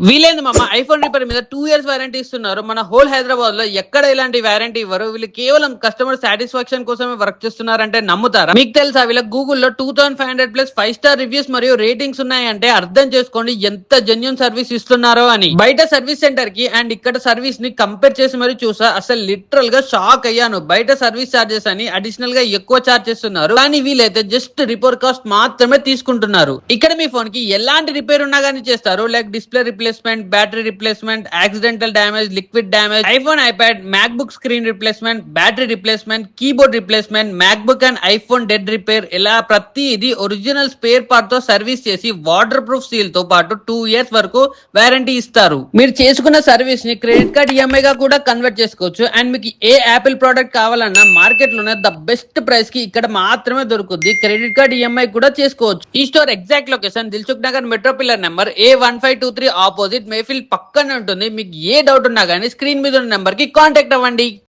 వీలైంది మామ iPhone repair మీద 2 years warranty ఇస్తున్నారు. మన హోల్ హైదరాబాద్ లో ఎక్కడ ఇలాంటి వారంటీ ఇవ్వరు. వీళ్ళు కేవలం కస్టమర్ సాటిస్ఫాక్షన్ కోసమే వర్క్ చేస్తున్నారంటే నమ్ముతారా? మీకు తెలుసా వీళ్ళ గూగుల్లో 2500 ప్లస్ 5 స్టార్ రివ్యూస్ మరియు రేటింగ్స్ ఉన్నాయంటే అర్థం చేసుకోండి ఎంత జెన్యూన్ సర్వీస్ ఇస్తున్నారో అని. బయట సర్వీస్ సెంటర్ కి అండ్ ఇక్కడ సర్వీస్ ని కంపేర్ చేసి మరి చూసా, అసలు లిటరల్ గా షాక్ అయ్యాను. బయట సర్వీస్ చార్జెస్ అని అడిషనల్ గా ఎక్కువ చార్జ్ చేస్తున్నారు, కానీ వీళ్ళైతే జస్ట్ రిపేర్ కాస్ట్ మాత్రమే తీసుకుంటున్నారు. ఇక్కడ మీ ఫోన్ కి ఎలాంటి రిపేర్ ఉన్నా కానీ చేస్తారు. Like display replacement, battery replacement, accidental damage, liquid damage, iPhone, iPad, MacBook screen replacement, battery replacement, keyboard replacement, MacBook and iPhone dead repair, ఇలా ప్రతిది ఒరిజినల్ స్పేర్ పార్ట్ తో సర్వీస్ చేసి వాటర్ ప్రూఫ్ సీల్ తో పాటు 2 years వరకు warranty ఇస్తారు. మీరు చేసుకున్న సర్వీస్ ని క్రెడిట్ కార్డ్ ఈఎంఐ గా కూడా కన్వర్ట్ చేసుకోవచ్చు. అండ్ మీకు ఏ యాపిల్ ప్రోడక్ట్ కావాలన్నా మార్కెట్ లోనే ద బెస్ట్ ప్రైస్ కి ఇక్కడ మాత్రమే దొరుకుతుంది. క్రెడిట్ కార్డ్ ఈఎంఐ కూడా చేసుకోవచ్చు. ఈ store exact location Dilsukh Nagar metro pillar number A1523 opposite Mehfil పక్కనే ఉంటుంది. మీకు ఏ డౌట్ ఉన్నా కానీ స్క్రీన్ మీద ఉన్న నెంబర్ కి కాంటాక్ట్ అవ్వండి.